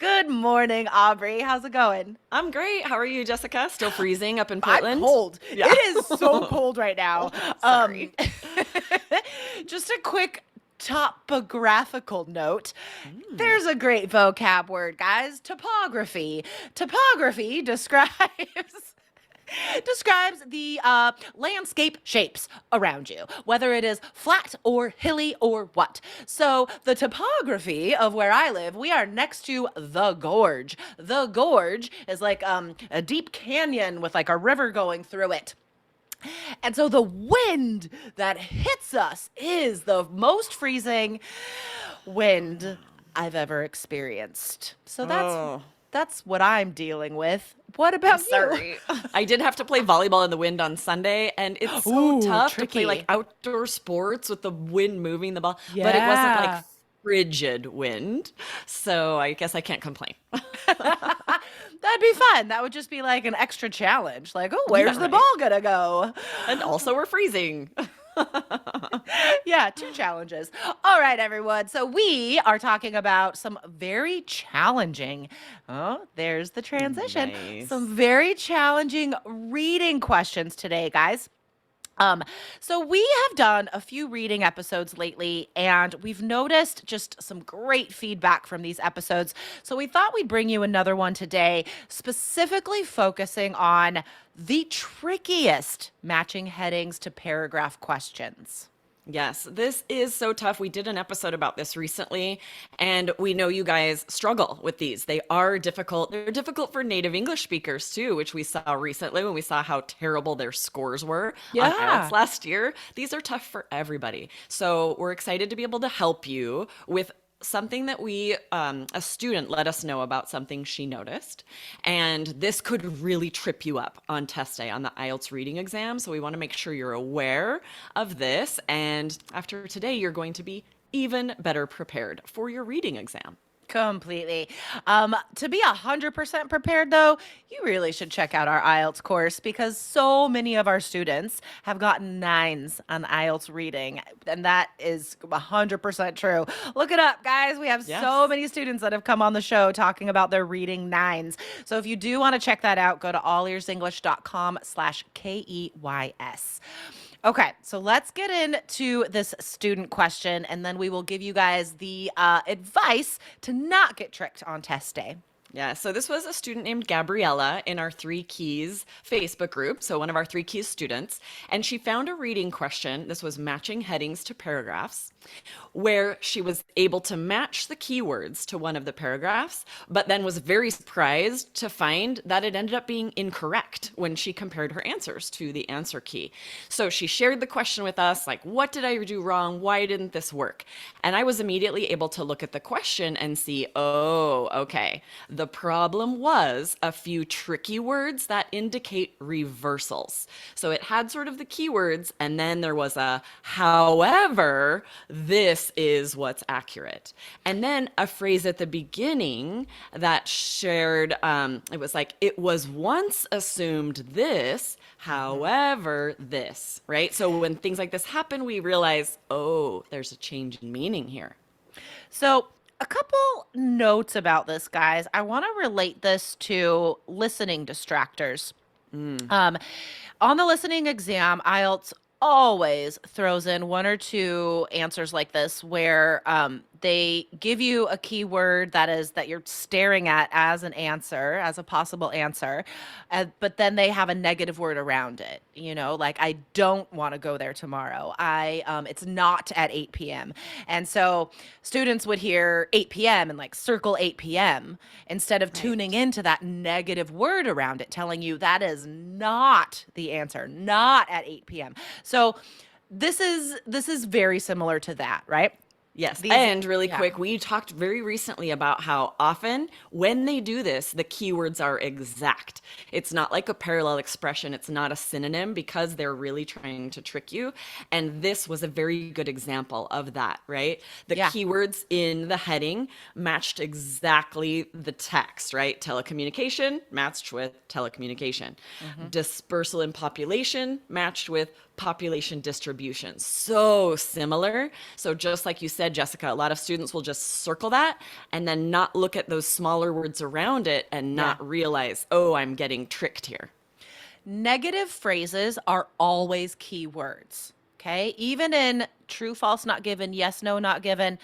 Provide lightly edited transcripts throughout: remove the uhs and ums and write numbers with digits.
Good morning, Aubrey. How's it going? I'm great. How are you, Jessica? Still freezing up in I'm Portland? cold. Yeah. It is so cold right now. Um, Sorry. just a quick topographical note. Mm. There's a great vocab word, guys. Topography. Topography describes describes the landscape shapes around you, whether it is flat or hilly or what. So, the topography of where I live, we are next to the gorge. The gorge is like a deep canyon with like a river going through it. And so the wind that hits us is the most freezing wind I've ever experienced. So Oh, that's what I'm dealing with. What I'm about you? sorry. I did have to play volleyball in the wind on Sunday, and it's so Ooh, tough to play like tricky. outdoor sports with the wind moving the ball, but it wasn't like Yeah. frigid wind. So I guess I can't complain. That'd be fun. That would just be like an extra challenge. Like, oh, Yeah, where's the right. ball gonna go? And also we're freezing. Yeah, two challenges. All right, everyone. So we are talking about some very challenging, oh, there's the transition. Some Nice. very challenging reading questions today, guys. Um, so we have done a few reading episodes lately, and we've noticed just some great feedback from these episodes. So we thought we'd bring you another one today, specifically focusing on the trickiest matching headings to paragraph questions. Yes, this is so tough. We did an episode about this recently, and we know you guys struggle with these. They are difficult. They're difficult for native English speakers too, which we saw recently when we saw how terrible their scores were on IELTS Yeah. last year. These are tough for everybody. So we're excited to be able to help you with something that a student let us know about something she noticed, and this could really trip you up on test day on the IELTS reading exam. So we want to make sure you're aware of this, and after today you're going to be even better prepared for your reading exam. Completely. To be 100% prepared, though, you really should check out our IELTS course because so many of our students have gotten nines on IELTS reading, and that is 100% true. Look it up, guys. We have so Yes. many students that have come on the show talking about their reading nines. So if you do want to check that out, go to allearsenglish.com/KEYS. Okay, so let's get into this student question, and then we will give you guys the advice to not get tricked on test day. Yeah, so this was a student named Gabriella in our Three Keys Facebook group, so one of our Three Keys students, and she found a reading question. This was matching headings to paragraphs, where she was able to match the keywords to one of the paragraphs, but then was very surprised to find that it ended up being incorrect when she compared her answers to the answer key. So she shared the question with us, like, what did I do wrong? Why didn't this work? And I was immediately able to look at the question and see, oh, okay. The problem was a few tricky words that indicate reversals. So it had sort of the keywords, and then there was a however, this is what's accurate. And then a phrase at the beginning that shared, it was like, it was once assumed this, Mhm. however, this, right? So when things like this happen, we realize, oh, there's a change in meaning here. So, a couple notes about this, guys. I want to relate this to listening distractors. Mm, Um, on the listening exam, IELTS always throws in one or two answers like this where they give you a keyword that you're staring at as an answer, as a possible answer, but then they have a negative word around it. You know, like I don't want to go there tomorrow. It's not at 8 p.m. And so students would hear 8 p.m. and like circle 8 p.m. instead of tuning right. into that negative word around it, telling you that is not the answer, not at 8 p.m. So this is very similar to that, right? Yes. These, And really yeah. quick, we talked very recently about how often when they do this, the keywords are exact. It's not like a parallel expression, it's not a synonym because they're really trying to trick you. And this was a very good example of that, right? The Yeah. keywords in the heading matched exactly the text, right? Telecommunication matched with telecommunication. Hmm. Dispersal in population matched with population distribution. So similar. So just like you said, Jessica, a lot of students will just circle that and then not look at those smaller words around it and Yeah. not realize, oh, I'm getting tricked here. Negative phrases are always key words. Okay. Even in true, false, not given, yes, no, not given,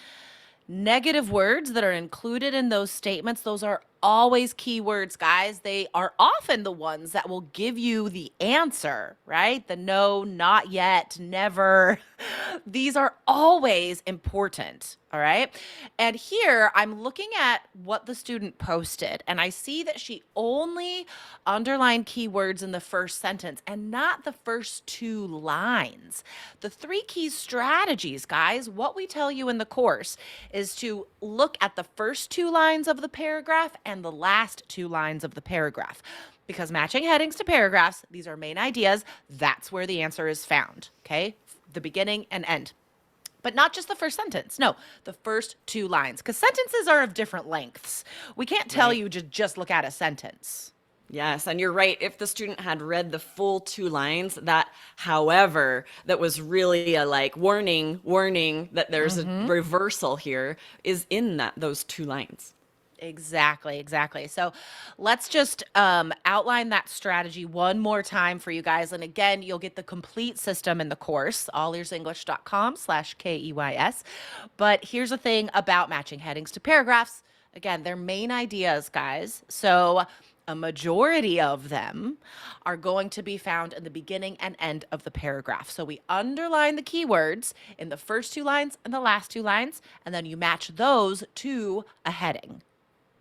negative words that are included in those statements, those are always keywords, guys. They are often the ones that will give you the answer, right? The no, not yet, never. These are always important. All right. And here I'm looking at what the student posted, and I see that she only underlined keywords in the first sentence and not the first two lines. The three key strategies, guys, what we tell you in the course is to look at the first two lines of the paragraph and the last two lines of the paragraph. Because matching headings to paragraphs, these are main ideas, that's where the answer is found. Okay. The beginning and end. But not just the first sentence. No, the first two lines. Because sentences are of different lengths. We can't tell Right. you to just look at a sentence. Yes, and you're right. If the student had read the full two lines, that however, that was really a like warning, warning that there's a reversal here is in those two lines. Exactly, exactly. So let's just outline that strategy one more time for you guys. And again, you'll get the complete system in the course, allearsenglish.com/KEYS. But here's the thing about matching headings to paragraphs. Again, they're main ideas, guys. So a majority of them are going to be found in the beginning and end of the paragraph. So we underline the keywords in the first two lines and the last two lines, and then you match those to a heading.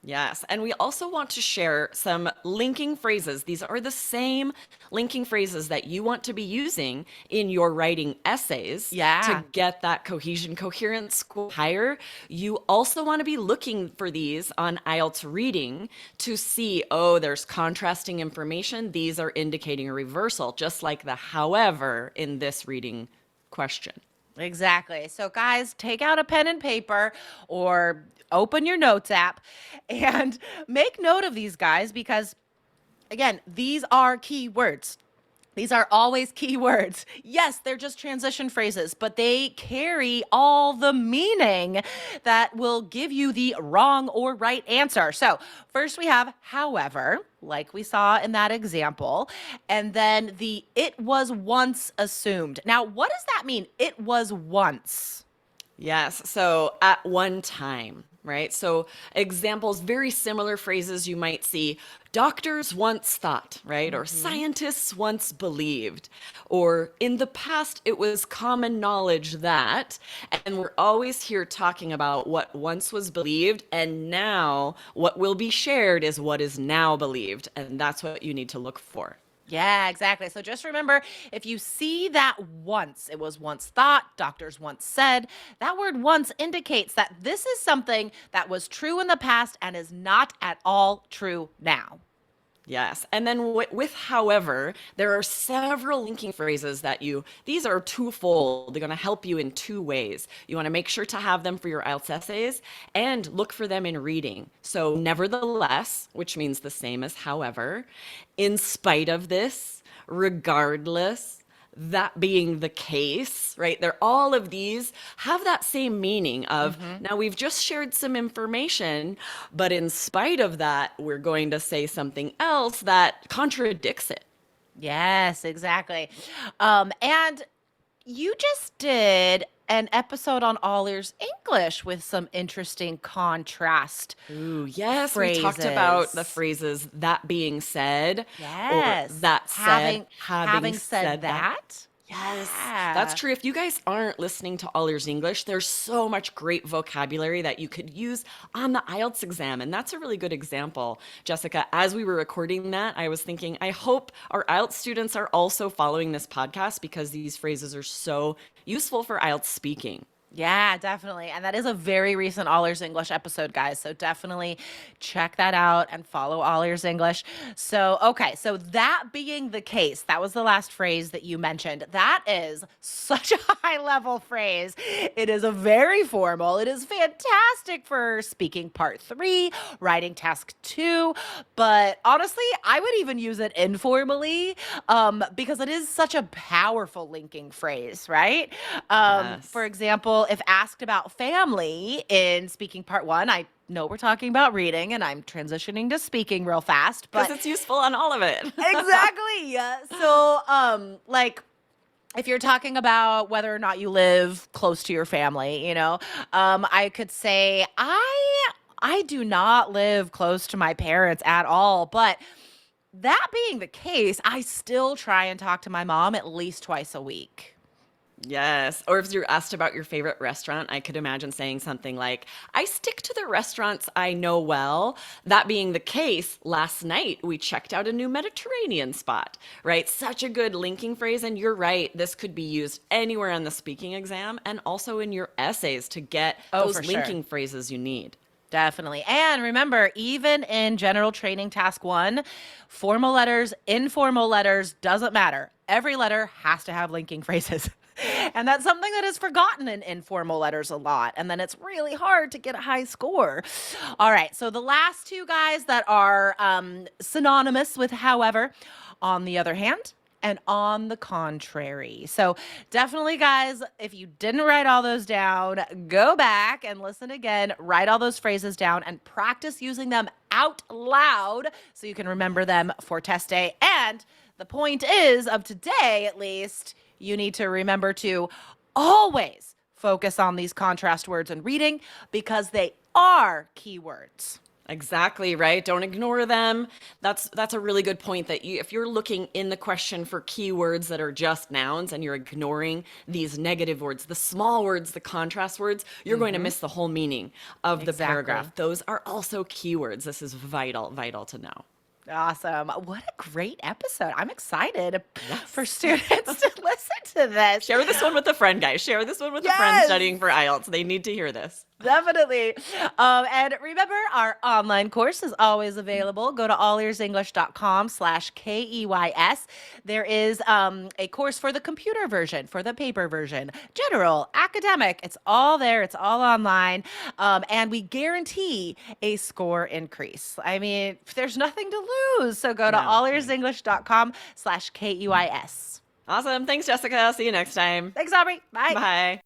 Yes, and we also want to share some linking phrases. These are the same linking phrases that you want to be using in your writing essays Yeah. to get that cohesion, coherence score higher. You also want to be looking for these on IELTS reading to see, oh, there's contrasting information. These are indicating a reversal, just like the however in this reading question. Exactly. So, guys, take out a pen and paper or open your notes app and make note of these guys because, again, these are key words. These are always key words. Yes, they're just transition phrases, but they carry all the meaning that will give you the wrong or right answer. So, first we have however, like we saw in that example, and then the it was once assumed. Now, what does that mean? It was once. Yes. So at one time, right? So examples, very similar phrases you might see. Doctors once thought, right? Or scientists once believed. Or in the past, it was common knowledge that. And we're always here talking about what once was believed. And now what will be shared is what is now believed. And that's what you need to look for. Yeah, exactly. So just remember if you see that once, it was once thought, doctors once said, that word once indicates that this is something that was true in the past and is not at all true now. Yes. And then with however, there are several linking phrases that these are twofold. They're going to help you in two ways. You want to make sure to have them for your IELTS essays and look for them in reading. So, nevertheless, which means the same as however, in spite of this, regardless, that being the case, right? All of these have that same meaning of now we've just shared some information, but in spite of that, we're going to say something else that contradicts it. Yes, exactly. And you just did an episode on All Ears English with some interesting contrast Ooh, yes, we talked about the phrases. phrases that being said or Yes. that said, Having said said that. that. Yes, that's Yeah. true. If you guys aren't listening to All Ears English, there's so much great vocabulary that you could use on the IELTS exam. And that's a really good example. Jessica, as we were recording that, I was thinking, I hope our IELTS students are also following this podcast because these phrases are so useful for IELTS speaking. Yeah, definitely. And that is a very recent All Ears English episode, guys. So definitely check that out and follow All Ears English. So, okay. So, that being the case, that was the last phrase that you mentioned. That is such a high level phrase. It is a very formal, it is fantastic for speaking part three, writing task two. But honestly, I would even use it informally because it is such a powerful linking phrase, right? For Yes. example, if asked about family in speaking part one, I know we're talking about reading and I'm transitioning to speaking real fast, Because but it's useful on all of it. exactly. So, like, if you're talking about whether or not you live close to your family, I could say I do not live close to my parents at all, but that being the case, I still try and talk to my mom at least twice a week. Yes. Or if you're asked about your favorite restaurant, I could imagine saying something like, I stick to the restaurants I know well. That being the case, last night we checked out a new Mediterranean spot, right? Such a good linking phrase. And you're right, this could be used anywhere on the speaking exam and also in your essays to get Oh, those for sure. linking phrases you need. Definitely. And remember, even in general training task one, formal letters, informal letters, doesn't matter. Every letter has to have linking phrases. And that's something that is forgotten in informal letters a lot. And then it's really hard to get a high score. All right. So the last two guys that are synonymous with however, on the other hand, and on the contrary. So, definitely, guys, if you didn't write all those down, go back and listen again, write all those phrases down, and practice using them out loud so you can remember them for test day. And the point is, of today at least, you need to remember to always focus on these contrast words in reading because they are keywords. Exactly, right? Don't ignore them. That's a really good point that if you're looking in the question for keywords that are just nouns and you're ignoring these negative words, the small words, the contrast words, you're going to miss the whole meaning of the Exactly. paragraph. Those are also keywords. This is vital, vital to know. Awesome. What a great episode. I'm excited for Yes. students to listen to this. Share this one with a friend, guys. Share this one with a friend Yes, studying for IELTS. They need to hear this. definitely. And remember, our online course is always available. Go to allearsenglish.com/KEYS. There is a course for the computer version, for the paper version, general, academic. It's all there. It's all online. And we guarantee a score increase. I mean, there's nothing to lose. So go to No. allearsenglish.com/KEYS. Awesome. Thanks, Jessica. See you next time. Thanks, Aubrey. Bye. Bye.